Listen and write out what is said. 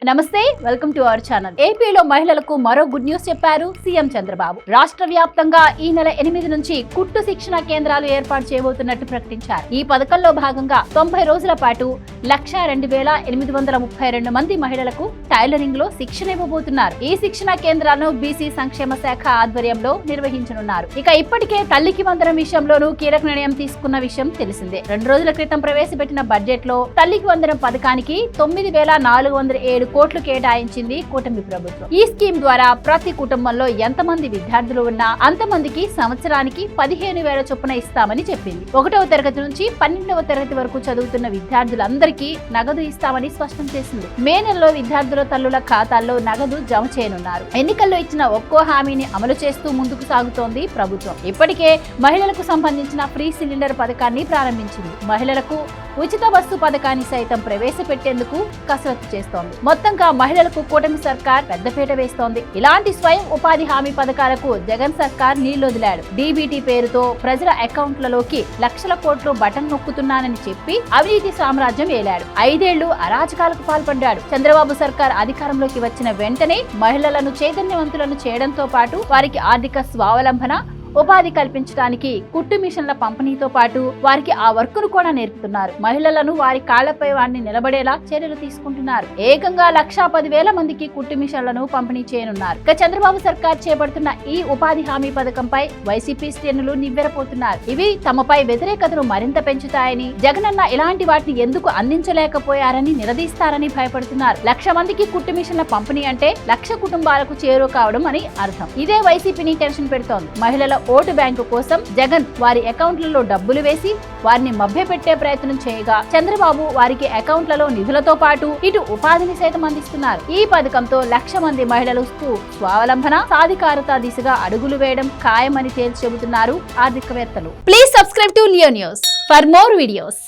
నమస్తే welcome to our channel. ఏపీలో మహిళలకు మరో గుడ్ న్యూస్ చెప్పారు సీఎం చంద్రబాబు. రాష్ట్ర వ్యాప్తంగా ఈ నెల 8 నుంచి కుట్టు శిక్షణ కేంద్రాలు ఏర్పాటు చేయబోతున్నట్టు ప్రకటించారు. ఈ పథకంలో భాగంగా 90 రోజుల పాటు 1,02,832 మంది మహిళలకు టైలరింగ్ లో శిక్షణ ఇవ్వబోతున్నారు. ఈ శిక్షణ కేంద్రాలను బీసీ సంక్షేమ శాఖ ఆధ్వర్యంలో నిర్వహించనున్నారు. ఇక ఇప్పటికే తల్లికి వందనం విషయంలోనూ కీలక నిర్ణయం తీసుకున్న విషయం తెలిసిందే. 2 రోజుల క్రితం ప్రవేశపెట్టిన బడ్జెట్ లో తల్లికి వందనం పథకానికి 9,407 కోట్లు కేటాయించింది కూటమి ప్రభుత్వం. ఈ స్కీమ్ ద్వారా ప్రతి కుటుంబంలో ఎంతమంది విద్యార్థులు ఉన్నా అంతమందికి సంవత్సరానికి 15,000 చొప్పున ఇస్తామని చెప్పింది. 1వ తరగతి నుంచి 12వ తరగతి వరకు చదువుతున్న విద్యార్థులందరికీ నగదు ఇస్తామని స్పష్టం చేసింది. మే నెలలో విద్యార్థుల తల్లుల ఖాతాల్లో నగదు జమ చేయనున్నారు. ఎన్నికల్లో ఇచ్చిన ఒక్కో హామీని అమలు చేస్తూ ముందుకు సాగుతోంది ప్రభుత్వం. ఇప్పటికే మహిళలకు సంబంధించిన ఫ్రీ సిలిండర్ పథకాన్ని ప్రారంభించింది. మహిళలకు ఉచిత బస్సు పథకాన్ని సైతం ప్రవేశపెట్టేందుకు కసరత్తు చేస్తోంది. మొత్తంగా మహిళలకు కూటమి సర్కార్ పెద్దపీట వేస్తోంది. ఇలాంటి స్వయం ఉపాధి హామీ పథకాలకు జగన్ సర్కార్ నీళ్లొదిలాడు. డీబీటీ పేరుతో ప్రజల అకౌంట్లలోకి లక్షల కోట్లు బటన్ నొక్కుతున్నానని చెప్పి అవినీతి సామ్రాజ్యం ఏలాడు. 5 ఏళ్లు అరాచకాలకు పాల్పడ్డాడు. చంద్రబాబు సర్కార్ అధికారంలోకి వచ్చిన వెంటనే మహిళలను చైతన్యవంతులను చేయడంతో పాటు వారికి ఆర్థిక స్వావలంబన ఉపాధి కల్పించడానికి కుట్టు మిషన్ల పంపిణీతో పాటు వారికి ఆ వర్కును కూడా నేర్పుతున్నారు. మహిళలను వారి కాళ్లపై వారిని నిలబడేలా చర్యలు తీసుకుంటున్నారు. ఏకంగా 1,10,000 మందికి కుట్టు మిషన్లను పంపిణీ చేయనున్నారు. ఇక చంద్రబాబు సర్కార్ చేపడుతున్న ఈ ఉపాధి హామీ పథకంపై వైసీపీ శ్రేణులు నివ్వెరపోతున్నారు. ఇవి తమపై వ్యతిరేకతను మరింత పెంచుతాయని, జగనన్న ఇలాంటి వాటిని ఎందుకు అందించలేకపోయారని నిలదీస్తారని భయపడుతున్నారు. 1,00,000 మందికి కుట్టు మిషన్ల పంపిణీ అంటే 1,00,000 కుటుంబాలకు చేరువ కావడం అని అర్థం. ఇదే వైసీపీని టెన్షన్ పెడుతోంది. మహిళల ఓటు బ్యాంకు కోసం జగన్ వారి అకౌంట్లలో డబ్బులు వేసి వారిని మభ్యపెట్టే ప్రయత్నం చేయగా చంద్రబాబు వారికి అకౌంట్లలో నిధులతో పాటు ఇటు ఉపాధిని సైతం అందిస్తున్నారు. ఈ పథకంతో 1,00,000 మంది మహిళలకు స్వావలంబన సాధికారత దిశగా అడుగులు వేయడం ఖాయమని తేల్చి చెబుతున్నారు ఆర్థికవేత్తలు. Please subscribe to Leo news for more videos.